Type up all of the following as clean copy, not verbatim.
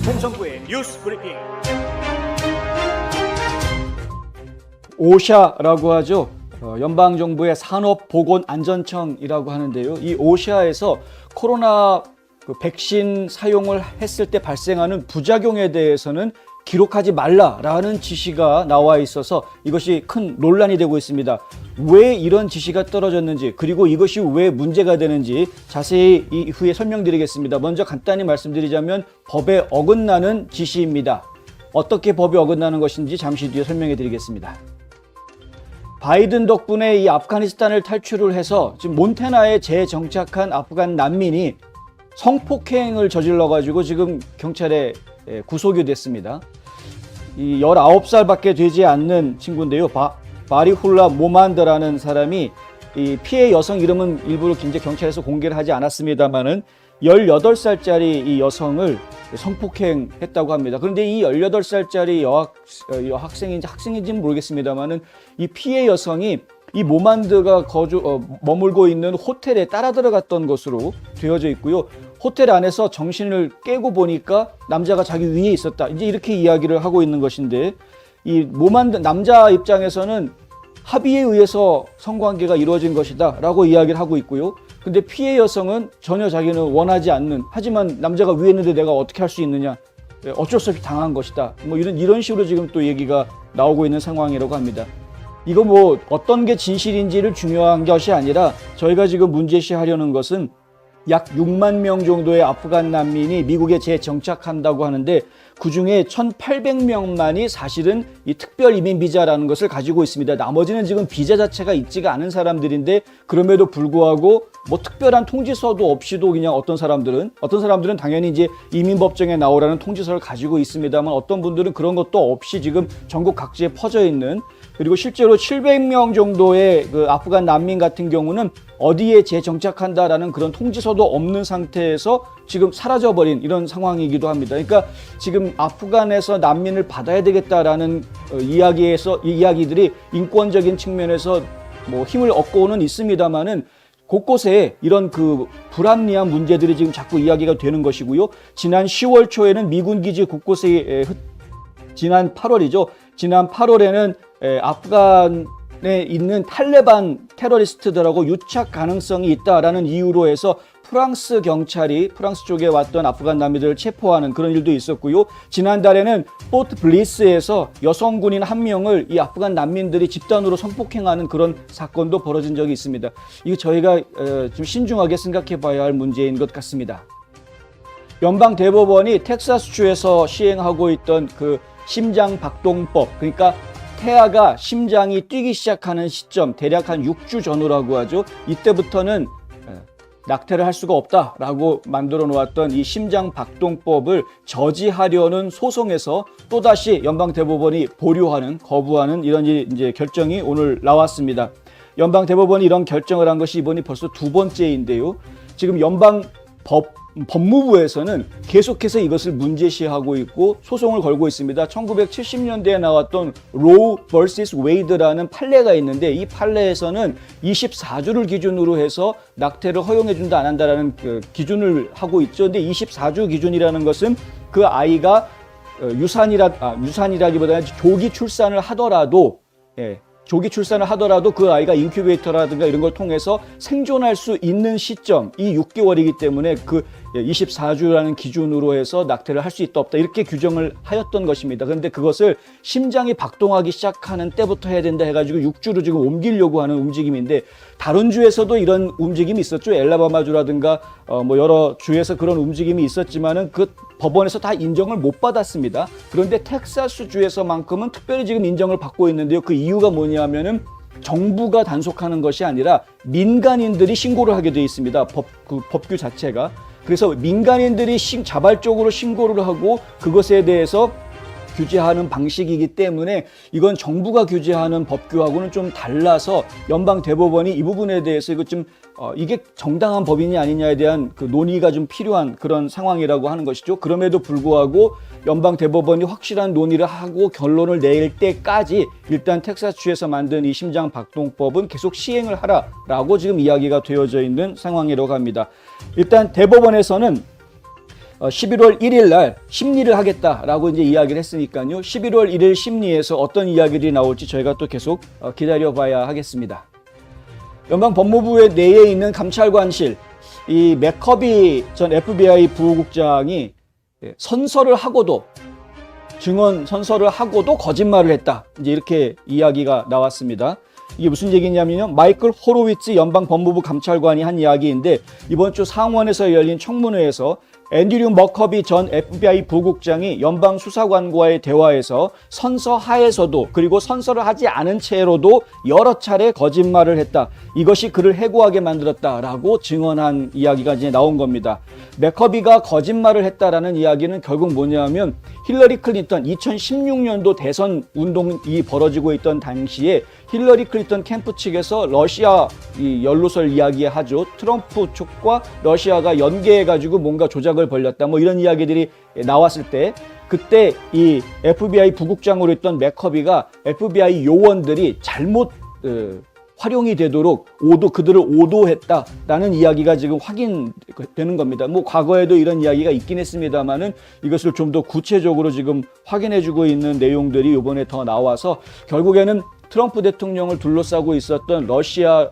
홍성구의 뉴스 브리핑. 오샤라고 하죠. 연방정부의 산업보건안전청이라고 하는데요. 이 오샤에서 코로나 백신 사용을 했을 때 발생하는 부작용에 대해서는 기록하지 말라라는 지시가 나와 있어서 이것이 큰 논란이 되고 있습니다. 왜 이런 지시가 떨어졌는지, 그리고 이것이 왜 문제가 되는지 자세히 이후에 설명드리겠습니다. 먼저 간단히 말씀드리자면 법에 어긋나는 지시입니다. 어떻게 법에 어긋나는 것인지 잠시 뒤에 설명해 드리겠습니다. 바이든 덕분에 이 아프가니스탄을 탈출을 해서 지금 몬태나에 재정착한 아프간 난민이 성폭행을 저질러가지고 지금 경찰에 구속이 됐습니다. 이 19살밖에 되지 않는 친구인데요. 바리훌라 모만드라는 사람이 이 피해 여성 이름은 일부러 이제 경찰에서 공개를 하지 않았습니다만은 18살짜리 이 여성을 성폭행했다고 합니다. 그런데 이 18살짜리 학생인지는 모르겠습니다만은 이 피해 여성이 이 모만드가 머물고 있는 호텔에 따라 들어갔던 것으로 되어져 있고요. 호텔 안에서 정신을 깨고 보니까 남자가 자기 위에 있었다. 이제 이렇게 이야기를 하고 있는 것인데, 이 모만드 남자 입장에서는 합의에 의해서 성관계가 이루어진 것이다 라고 이야기를 하고 있고요. 근데 피해 여성은 전혀 자기는 원하지 않는, 하지만 남자가 위에 있는데 내가 어떻게 할 수 있느냐, 어쩔 수 없이 당한 것이다, 뭐 이런 식으로 지금 또 얘기가 나오고 있는 상황이라고 합니다. 이거 뭐 어떤 게 진실인지를 중요한 것이 아니라 저희가 지금 문제시하려는 것은 약 6만 명 정도의 아프간 난민이 미국에 재정착한다고 하는데, 그중에 1,800명만이 사실은 이 특별 이민 비자라는 것을 가지고 있습니다. 나머지는 지금 비자 자체가 있지가 않은 사람들인데, 그럼에도 불구하고 뭐 특별한 통지서도 없이도 그냥 어떤 사람들은 당연히 이제 이민법정에 나오라는 통지서를 가지고 있습니다만, 어떤 분들은 그런 것도 없이 지금 전국 각지에 퍼져 있는, 그리고 실제로 700명 정도의 그 아프간 난민 같은 경우는 어디에 재정착한다라는 그런 통지서도 없는 상태에서 지금 사라져버린 이런 상황이기도 합니다. 그러니까 지금 아프간에서 난민을 받아야 되겠다라는 이야기들이 인권적인 측면에서 뭐 힘을 얻고는 있습니다만은, 곳곳에 이런 그 불합리한 문제들이 지금 자꾸 이야기가 되는 것이고요. 지난 10월 초에는 미군 기지 곳곳에 지난 8월에는 아프간에 있는 탈레반 테러리스트들하고 유착 가능성이 있다라는 이유로 해서 프랑스 경찰이 프랑스 쪽에 왔던 아프간 난민들을 체포하는 그런 일도 있었고요. 지난달에는 포트 블리스에서 여성 군인 한 명을 이 아프간 난민들이 집단으로 성폭행하는 그런 사건도 벌어진 적이 있습니다. 이거 저희가 좀 신중하게 생각해 봐야 할 문제인 것 같습니다. 연방 대법원이 텍사스주에서 시행하고 있던 그 심장 박동법, 그러니까 태아가 심장이 뛰기 시작하는 시점, 대략 한 6주 전후라고 하죠. 이때부터는 낙태를 할 수가 없다라고 만들어 놓았던 이 심장 박동법을 저지하려는 소송에서 또다시 연방 대법원이 거부하는 이런 이제 결정이 오늘 나왔습니다. 연방 대법원이 이런 결정을 한 것이 이번이 벌써 두 번째인데요. 지금 연방 법무부에서는 계속해서 이것을 문제시하고 있고 소송을 걸고 있습니다. 1970년대에 나왔던 로우 vs 웨이드라는 판례가 있는데, 이 판례에서는 24주를 기준으로 해서 낙태를 허용해준다 안 한다라는 그 기준을 하고 있죠. 근데 24주 기준이라는 것은 그 아이가 유산이라기보다는 조기 출산을 하더라도 그 아이가 인큐베이터라든가 이런 걸 통해서 생존할 수 있는 시점, 이 6개월이기 때문에 그 24주라는 기준으로 해서 낙태를 할 수 있다 없다 이렇게 규정을 하였던 것입니다. 그런데 그것을 심장이 박동하기 시작하는 때부터 해야 된다 해가지고 6주로 지금 옮기려고 하는 움직임인데, 다른 주에서도 이런 움직임이 있었죠. 엘라바마주라든가 뭐 여러 주에서 그런 움직임이 있었지만은 그 법원에서 다 인정을 못 받았습니다. 그런데 텍사스 주에서만큼은 특별히 지금 인정을 받고 있는데요. 그 이유가 뭐냐면은 정부가 단속하는 것이 아니라 민간인들이 신고를 하게 되어 있습니다. 법규 자체가. 그래서 민간인들이 자발적으로 신고를 하고 그것에 대해서 규제하는 방식이기 때문에 이건 정부가 규제하는 법규하고는 좀 달라서 연방 대법원이 이 부분에 대해서 이게 정당한 법이냐 아니냐에 대한 그 논의가 좀 필요한 그런 상황이라고 하는 것이죠. 그럼에도 불구하고 연방 대법원이 확실한 논의를 하고 결론을 낼 때까지 일단 텍사스주에서 만든 이 심장 박동법은 계속 시행을 하라라고 지금 이야기가 되어져 있는 상황이라고 합니다. 일단 대법원에서는 11월 1일 날 심리를 하겠다라고 이제 이야기를 했으니까요. 11월 1일 심리에서 어떤 이야기들이 나올지 저희가 또 계속 기다려봐야 하겠습니다. 연방법무부의 내에 있는 감찰관실, 이 맥커비 전 FBI 부국장이 선서를 하고도 증언 선서를 하고도 거짓말을 했다. 이제 이렇게 이야기가 나왔습니다. 이게 무슨 얘기냐면요. 마이클 호로위츠 연방법무부 감찰관이 한 이야기인데 이번 주 상원에서 열린 청문회에서 앤드류 머커비 전 FBI 부국장이 연방수사관과의 대화에서 선서하에서도 그리고 선서를 하지 않은 채로도 여러 차례 거짓말을 했다. 이것이 그를 해고하게 만들었다라고 증언한 이야기가 이제 나온 겁니다. 머커비가 거짓말을 했다라는 이야기는 결국 뭐냐면 힐러리 클린턴 2016년도 대선 운동이 벌어지고 있던 당시에 힐러리 클린턴 캠프 측에서 러시아 연루설 이야기하죠. 트럼프 쪽과 러시아가 연계해가지고 뭔가 조작을 벌였다. 뭐 이런 이야기들이 나왔을 때 그때 이 FBI 부국장으로 있던 머커비가 FBI 요원들이 잘못 활용이 되도록 그들을 오도했다라는 이야기가 지금 확인되는 겁니다. 뭐 과거에도 이런 이야기가 있긴 했습니다만은 이것을 좀 더 구체적으로 지금 확인해주고 있는 내용들이 이번에 더 나와서 결국에는 트럼프 대통령을 둘러싸고 있었던 러시아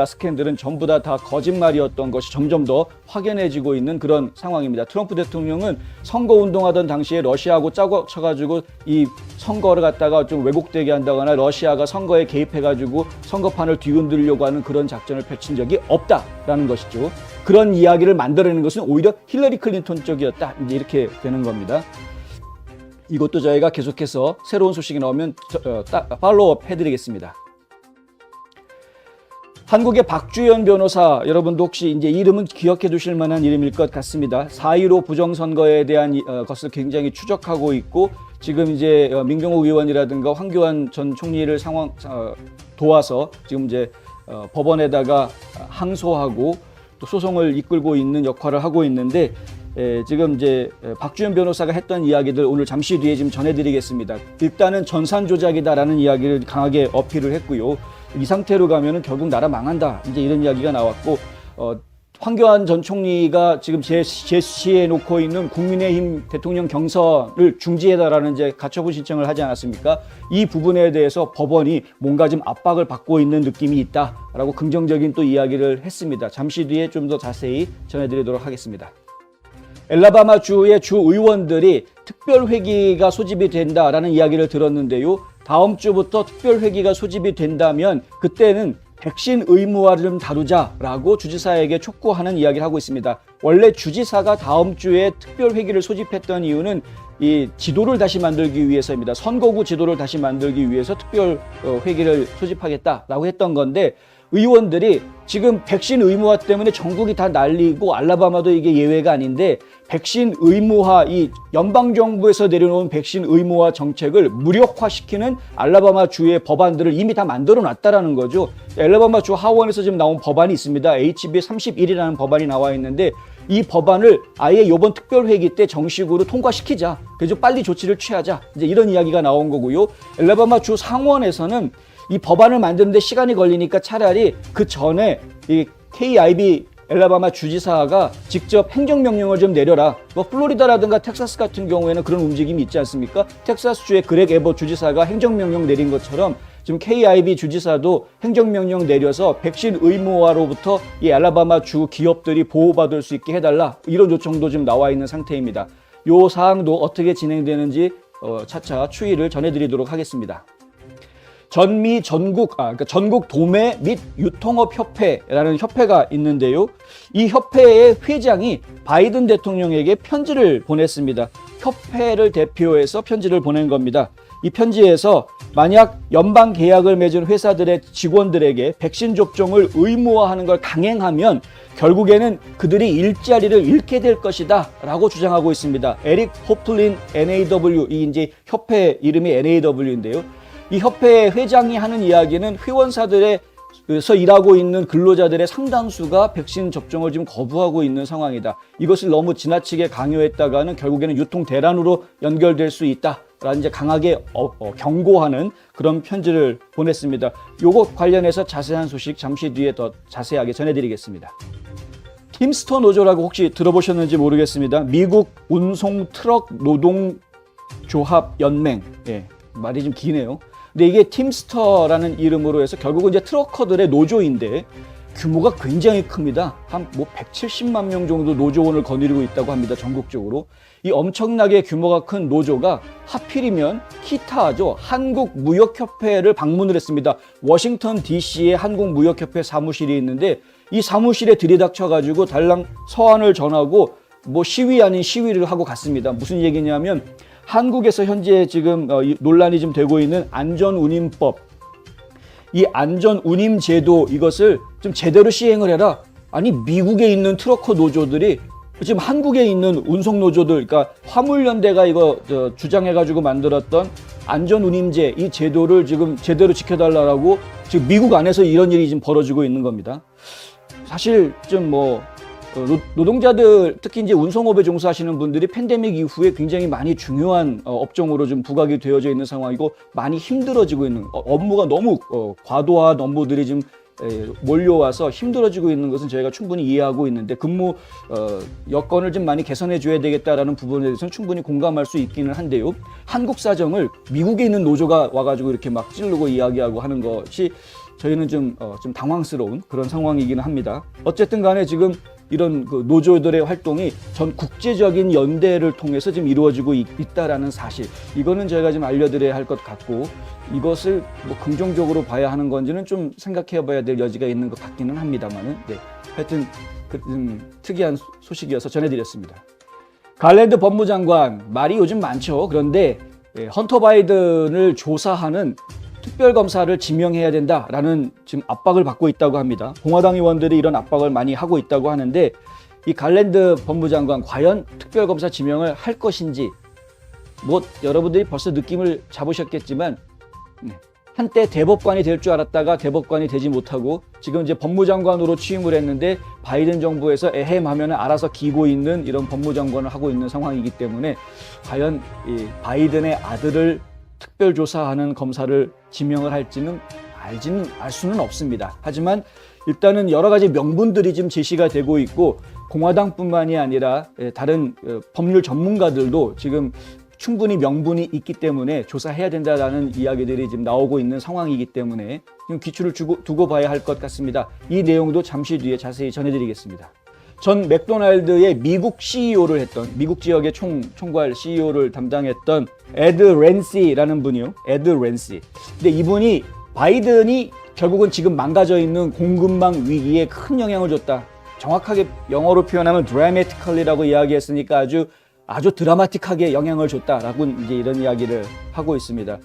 스캔들은 전부 다 거짓말이었던 것이 점점 더 확연해지고 있는 그런 상황입니다. 트럼프 대통령은 선거운동하던 당시에 러시아하고 짜고 쳐가지고 이 선거를 갖다가 좀 왜곡되게 한다거나 러시아가 선거에 개입해가지고 선거판을 뒤흔들려고 하는 그런 작전을 펼친 적이 없다라는 것이죠. 그런 이야기를 만들어내는 것은 오히려 힐러리 클린턴 쪽이었다. 이제 이렇게 되는 겁니다. 이것도 저희가 계속해서 새로운 소식이 나오면 팔로우업 해드리겠습니다. 한국의 박주현 변호사, 여러분도 혹시 이제 이름은 기억해 두실 만한 이름일 것 같습니다. 4.15 부정선거에 대한 것을 굉장히 추적하고 있고, 지금 이제 민경욱 의원이라든가 황교안 전 총리를 도와서 지금 이제 법원에다가 항소하고 또 소송을 이끌고 있는 역할을 하고 있는데, 지금 이제 박주현 변호사가 했던 이야기들 오늘 잠시 뒤에 지금 전해드리겠습니다. 일단은 전산 조작이다라는 이야기를 강하게 어필을 했고요. 이 상태로 가면은 결국 나라 망한다. 이제 이런 이야기가 나왔고, 황교안 전 총리가 지금 제시해 놓고 있는 국민의힘 대통령 경선을 중지해달라는 이제 가처분 신청을 하지 않았습니까? 이 부분에 대해서 법원이 뭔가 좀 압박을 받고 있는 느낌이 있다라고 긍정적인 또 이야기를 했습니다. 잠시 뒤에 좀 더 자세히 전해드리도록 하겠습니다. 엘라바마 주의 주 의원들이 특별회기가 소집이 된다라는 이야기를 들었는데요. 다음 주부터 특별회기가 소집이 된다면 그때는 백신 의무화를 좀 다루자라고 주지사에게 촉구하는 이야기를 하고 있습니다. 원래 주지사가 다음 주에 특별회기를 소집했던 이유는 이 지도를 다시 만들기 위해서입니다. 선거구 지도를 다시 만들기 위해서 특별회기를 소집하겠다라고 했던 건데, 의원들이 지금 백신 의무화 때문에 전국이 다 난리고 알라바마도 이게 예외가 아닌데, 백신 의무화, 이 연방정부에서 내려놓은 백신 의무화 정책을 무력화시키는 알라바마 주의 법안들을 이미 다 만들어 놨다라는 거죠. 알라바마 주 하원에서 지금 나온 법안이 있습니다. HB 31이라는 법안이 나와 있는데, 이 법안을 아예 이번 특별회기 때 정식으로 통과시키자. 그래서 빨리 조치를 취하자. 이제 이런 이야기가 나온 거고요. 알라바마 주 상원에서는 이 법안을 만드는데 시간이 걸리니까 차라리 그 전에 이 KIB 엘라바마 주지사가 직접 행정명령을 좀 내려라. 뭐 플로리다라든가 텍사스 같은 경우에는 그런 움직임이 있지 않습니까? 텍사스주의 그렉 에버 주지사가 행정명령 내린 것처럼 지금 KIB 주지사도 행정명령 내려서 백신 의무화로부터 이 알라바마 주 기업들이 보호받을 수 있게 해달라. 이런 요청도 지금 나와 있는 상태입니다. 이 사항도 어떻게 진행되는지 차차 추이를 전해드리도록 하겠습니다. 전국 도매 및 유통업 협회라는 협회가 있는데요. 이 협회의 회장이 바이든 대통령에게 편지를 보냈습니다. 협회를 대표해서 편지를 보낸 겁니다. 이 편지에서 만약 연방 계약을 맺은 회사들의 직원들에게 백신 접종을 의무화하는 걸 강행하면 결국에는 그들이 일자리를 잃게 될 것이다 라고 주장하고 있습니다. 에릭 호플린 NAW, 이 이제 협회 이름이 NAW인데요. 이 협회 회장이 하는 이야기는 회원사들에서 일하고 있는 근로자들의 상당수가 백신 접종을 지금 거부하고 있는 상황이다. 이것을 너무 지나치게 강요했다가는 결국에는 유통 대란으로 연결될 수 있다라는 이제 강하게 경고하는 그런 편지를 보냈습니다. 요것 관련해서 자세한 소식 잠시 뒤에 더 자세하게 전해드리겠습니다. 팀스터 노조라고 혹시 들어보셨는지 모르겠습니다. 미국 운송 트럭 노동조합 연맹. 예, 말이 좀 기네요. 근데 이게 팀스터라는 이름으로 해서 결국은 이제 트럭커들의 노조인데 규모가 굉장히 큽니다. 한 뭐 170만 명 정도 노조원을 거느리고 있다고 합니다. 전국적으로. 이 엄청나게 규모가 큰 노조가 하필이면 키타죠. 한국무역협회를 방문을 했습니다. 워싱턴 DC에 한국무역협회 사무실이 있는데 이 사무실에 들이닥쳐가지고 달랑 서한을 전하고 뭐 시위 아닌 시위를 하고 갔습니다. 무슨 얘기냐면 한국에서 현재 지금 논란이 좀 되고 있는 안전운임법, 이 안전운임제도 이것을 좀 제대로 시행을 해라. 아니 미국에 있는 트럭커 노조들이 지금 한국에 있는 운송노조들, 그러니까 화물연대가 이거 주장해가지고 만들었던 안전운임제 이 제도를 지금 제대로 지켜달라고 지금 미국 안에서 이런 일이 지금 벌어지고 있는 겁니다. 사실 좀 뭐 노동자들 특히 이제 운송업에 종사하시는 분들이 팬데믹 이후에 굉장히 많이 중요한 업종으로 좀 부각이 되어져 있는 상황이고 많이 힘들어지고 있는 업무가 너무 과도한 업무들이 지금 몰려와서 힘들어지고 있는 것은 저희가 충분히 이해하고 있는데 근무 여건을 좀 많이 개선해 줘야 되겠다라는 부분에 대해서는 충분히 공감할 수 있기는 한데요. 한국 사정을 미국에 있는 노조가 와가지고 이렇게 막 찌르고 이야기하고 하는 것이 저희는 좀 당황스러운 그런 상황이기는 합니다. 어쨌든 간에 지금 이런 그 노조들의 활동이 전 국제적인 연대를 통해서 지금 이루어지고 있다라는 사실, 이거는 저희가 좀 알려드려야 할 것 같고 이것을 뭐 긍정적으로 봐야 하는 건지는 좀 생각해봐야 될 여지가 있는 것 같기는 합니다만은 네, 하여튼 특이한 소식이어서 전해드렸습니다. 갈랜드 법무장관 말이 요즘 많죠. 그런데 헌터 바이든을 조사하는 특별검사를 지명해야 된다라는 지금 압박을 받고 있다고 합니다. 공화당 의원들이 이런 압박을 많이 하고 있다고 하는데 이 갈랜드 법무장관 과연 특별검사 지명을 할 것인지 뭐 여러분들이 벌써 느낌을 잡으셨겠지만 한때 대법관이 될 줄 알았다가 대법관이 되지 못하고 지금 이제 법무장관으로 취임을 했는데 바이든 정부에서 에헴 하면 알아서 기고 있는 이런 법무장관을 하고 있는 상황이기 때문에 과연 이 바이든의 아들을 특별조사하는 검사를 지명을 할지는 알 수는 없습니다. 하지만 일단은 여러 가지 명분들이 지금 제시가 되고 있고 공화당뿐만이 아니라 다른 법률 전문가들도 지금 충분히 명분이 있기 때문에 조사해야 된다라는 이야기들이 지금 나오고 있는 상황이기 때문에 지금 기초를 두고 봐야 할 것 같습니다. 이 내용도 잠시 뒤에 자세히 전해드리겠습니다. 전 맥도날드의 미국 CEO를 했던 미국 지역의 총괄 CEO를 담당했던 에드 랜시라는 분이요. 에드 랜시. 근데 이분이 바이든이 결국은 지금 망가져 있는 공급망 위기에 큰 영향을 줬다. 정확하게 영어로 표현하면 dramatically라고 이야기했으니까 아주 드라마틱하게 영향을 줬다라고 이제 이런 이야기를 하고 있습니다.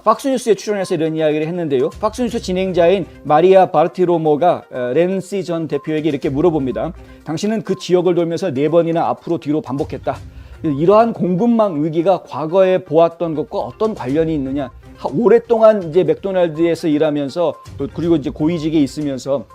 팍스뉴스에 출연해서 이런 이야기를 했는데요. 팍스뉴스 진행자인 마리아 바르티로모가 랜시 전 대표에게 이렇게 물어봅니다. 당신은 그 지역을 돌면서 4번이나 앞으로 뒤로 반복했다. 이러한 공급망 위기가 과거에 보았던 것과 어떤 관련이 있느냐. 오랫동안 이제 맥도날드에서 일하면서 그리고 이제 고위직에 있으면서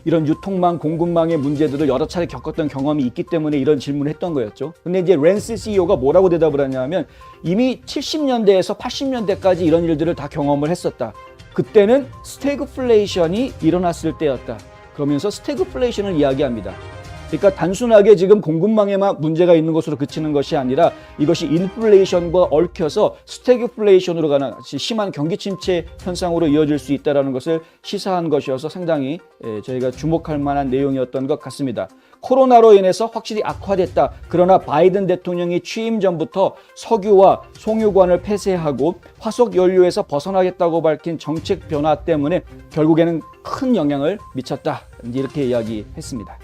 이런 유통망, 공급망의 문제들을 여러 차례 겪었던 경험이 있기 때문에 이런 질문을 했던 거였죠. 근데 이제 랜시 CEO가 뭐라고 대답을 하냐면 이미 70년대에서 80년대까지 이런 일들을 다 경험을 했었다. 그때는 스태그플레이션이 일어났을 때였다. 그러면서 스태그플레이션을 이야기합니다. 그러니까 단순하게 지금 공급망에만 문제가 있는 것으로 그치는 것이 아니라 이것이 인플레이션과 얽혀서 스태그플레이션으로 가는 심한 경기 침체 현상으로 이어질 수 있다는 것을 시사한 것이어서 상당히 저희가 주목할 만한 내용이었던 것 같습니다. 코로나로 인해서 확실히 악화됐다. 그러나 바이든 대통령이 취임 전부터 석유와 송유관을 폐쇄하고 화석 연료에서 벗어나겠다고 밝힌 정책 변화 때문에 결국에는 큰 영향을 미쳤다. 이렇게 이야기했습니다.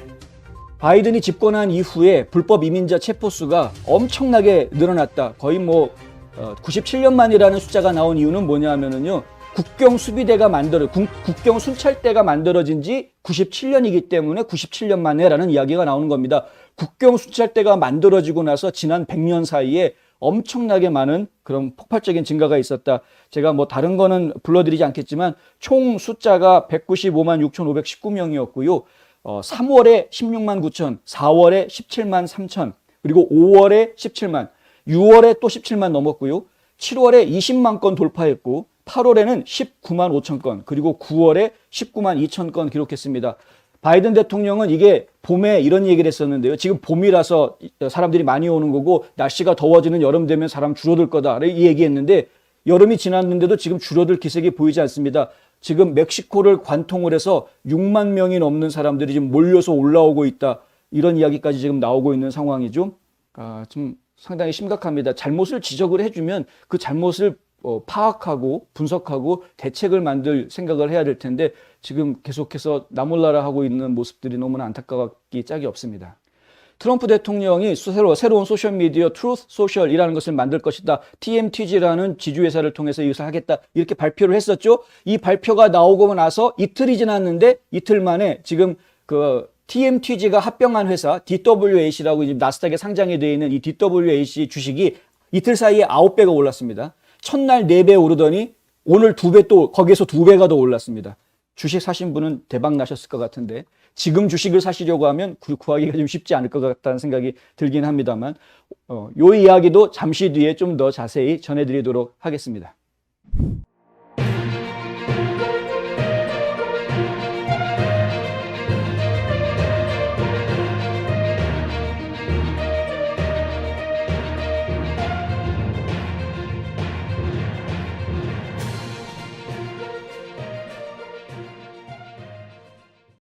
바이든이 집권한 이후에 불법 이민자 체포수가 엄청나게 늘어났다. 거의 97년 만이라는 숫자가 나온 이유는 뭐냐면요. 국경 수비대가 국경 순찰대가 만들어진 지 97년이기 때문에 97년 만에라는 이야기가 나오는 겁니다. 국경 순찰대가 만들어지고 나서 지난 100년 사이에 엄청나게 많은 그런 폭발적인 증가가 있었다. 제가 다른 거는 불러드리지 않겠지만 총 숫자가 195만 6,519명이었고요. 3월에 16만 9천, 4월에 17만 3천, 그리고 5월에 17만, 6월에 또 17만 넘었고요. 7월에 20만 건 돌파했고 8월에는 19만 5천 건, 그리고 9월에 19만 2천 건 기록했습니다. 바이든 대통령은 이게 봄에 이런 얘기를 했었는데요. 지금 봄이라서 사람들이 많이 오는 거고 날씨가 더워지는 여름 되면 사람 줄어들 거다. 이 얘기했는데 여름이 지났는데도 지금 줄어들 기색이 보이지 않습니다. 지금 멕시코를 관통을 해서 6만 명이 넘는 사람들이 지금 몰려서 올라오고 있다. 이런 이야기까지 지금 나오고 있는 상황이죠. 좀 상당히 심각합니다. 잘못을 지적을 해주면 그 잘못을 파악하고 분석하고 대책을 만들 생각을 해야 될 텐데 지금 계속해서 나몰라라 하고 있는 모습들이 너무나 안타깝기 짝이 없습니다. 트럼프 대통령이 새로운 소셜미디어 트루스 소셜이라는 것을 만들 것이다. TMTG라는 지주회사를 통해서 이것을 하겠다. 이렇게 발표를 했었죠. 이 발표가 나오고 나서 이틀이 지났는데 이틀 만에 지금 그 TMTG가 합병한 회사 DWAC라고 이제 나스닥에 상장이 되어 있는 이 DWAC 주식이 이틀 사이에 9배가 올랐습니다. 첫날 4배 오르더니 오늘 2배 또 거기에서 2배가 더 올랐습니다. 주식 사신 분은 대박 나셨을 것 같은데 지금 주식을 사시려고 하면 구하기가 좀 쉽지 않을 것 같다는 생각이 들긴 합니다만 요 이야기도 잠시 뒤에 좀 더 자세히 전해드리도록 하겠습니다.